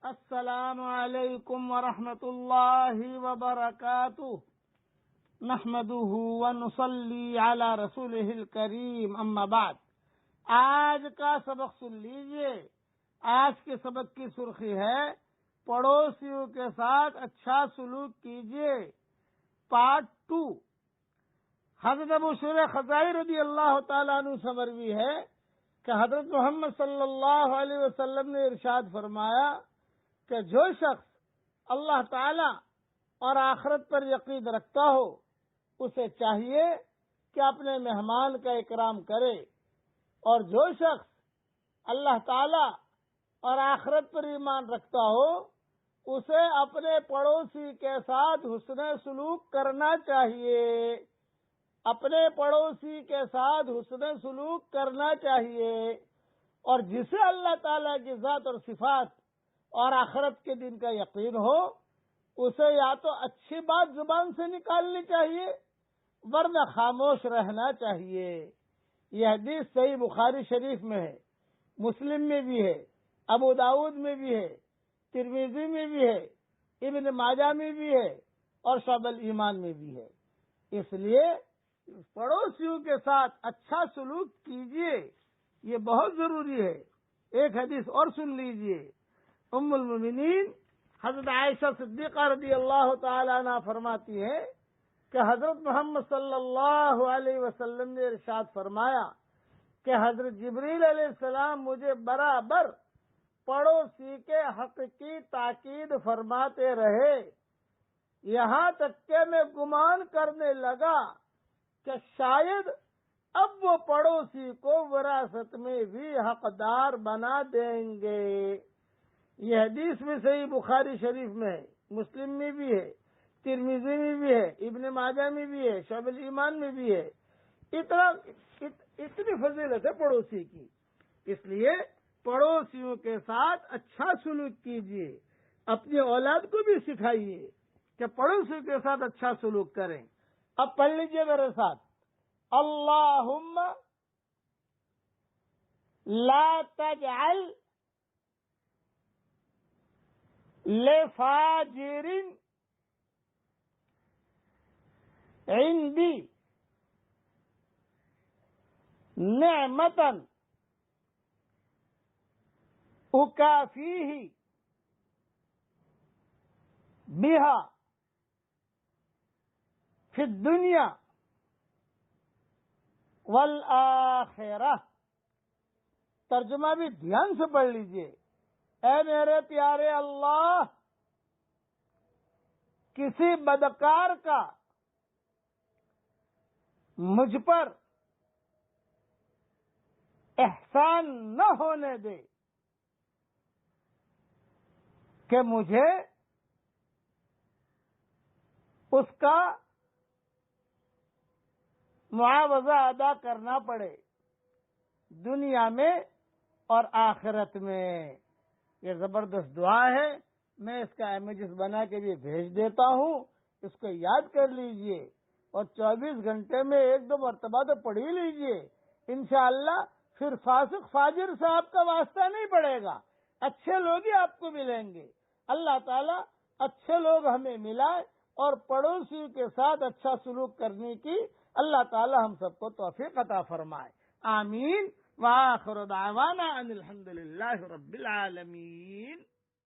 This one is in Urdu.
السلام علیکم ورحمۃ اللہ وبرکاتہ نحمده ونصلی علی رسولہ الکریم اما بعد۔ آج کا سبق سن لیجئے۔ آج کے سبق کی سرخی ہے پڑوسیوں کے ساتھ اچھا سلوک کیجئے، پارٹ 2۔ حضرت ابو شریح خزائی رضی اللہ تعالیٰ عنہ سے مروی ہے کہ حضرت محمد صلی اللہ علیہ وسلم نے ارشاد فرمایا کہ جو شخص اللہ تعالی اور آخرت پر یقین رکھتا ہو اسے چاہیے کہ اپنے مہمان کا اکرام کرے، اور جو شخص اللہ تعالی اور آخرت پر ایمان رکھتا ہو اسے اپنے پڑوسی کے ساتھ حسن سلوک کرنا چاہیے، اپنے پڑوسی کے ساتھ حسن سلوک کرنا چاہیے۔ اور جسے اللہ تعالی کی ذات اور صفات اور آخرت کے دن کا یقین ہو اسے یا تو اچھی بات زبان سے نکالنی چاہیے ورنہ خاموش رہنا چاہیے۔ یہ حدیث صحیح بخاری شریف میں ہے، مسلم میں بھی ہے، ابو داؤد میں بھی ہے، ترمذی میں بھی ہے، ابن ماجہ میں بھی ہے اور شعب الایمان میں بھی ہے۔ اس لیے پڑوسیوں کے ساتھ اچھا سلوک کیجیے، یہ بہت ضروری ہے۔ ایک حدیث اور سن لیجیے۔ ام المؤمنین حضرت عائشہ صدیقہ رضی اللہ تعالی عنہ فرماتی ہے کہ حضرت محمد صلی اللہ علیہ وسلم نے ارشاد فرمایا کہ حضرت جبریل علیہ السلام مجھے برابر پڑوسی کے حق کی تاکید فرماتے رہے، یہاں تک کہ میں گمان کرنے لگا کہ شاید اب وہ پڑوسی کو وراثت میں بھی حقدار بنا دیں گے۔ یہ حدیث میں صحیح بخاری شریف میں ہے، مسلم میں بھی ہے، ترمذی میں بھی ہے، ابن ماجہ میں بھی ہے، شعب الایمان میں بھی ہے۔ اتنی فضیلت ہے پڑوسی کی، اس لیے پڑوسیوں کے ساتھ اچھا سلوک کیجیے، اپنی اولاد کو بھی سکھائیے کہ پڑوسیوں کے ساتھ اچھا سلوک کریں۔ اب پڑھ لیجیے میرے ساتھ، اللہم لا تجعل لفاجر عندی نعمتا اکافیہ بہا فی الدنیا والآخرہ۔ ترجمہ بھی دھیان سے پڑھ لیجئے۔ اے میرے پیارے اللہ، کسی بدکار کا مجھ پر احسان نہ ہونے دے کہ مجھے اس کا معاوضہ ادا کرنا پڑے دنیا میں اور آخرت میں۔ یہ زبردست دعا ہے، میں اس کا امیجز بنا کے بھی بھیج دیتا ہوں، اس کو یاد کر لیجئے اور 24 گھنٹے میں 1-2 مرتبہ تو پڑھ ہی لیجئے۔ انشاءاللہ پھر فاسق فاجر سے آپ کا واسطہ نہیں پڑے گا، اچھے لوگ ہی آپ کو ملیں گے۔ اللہ تعالیٰ اچھے لوگ ہمیں ملائے اور پڑوسیوں کے ساتھ اچھا سلوک کرنے کی اللہ تعالیٰ ہم سب کو توفیق عطا فرمائے، آمین۔ وآخر دعوانا ان الحمد للہ رب العالمین۔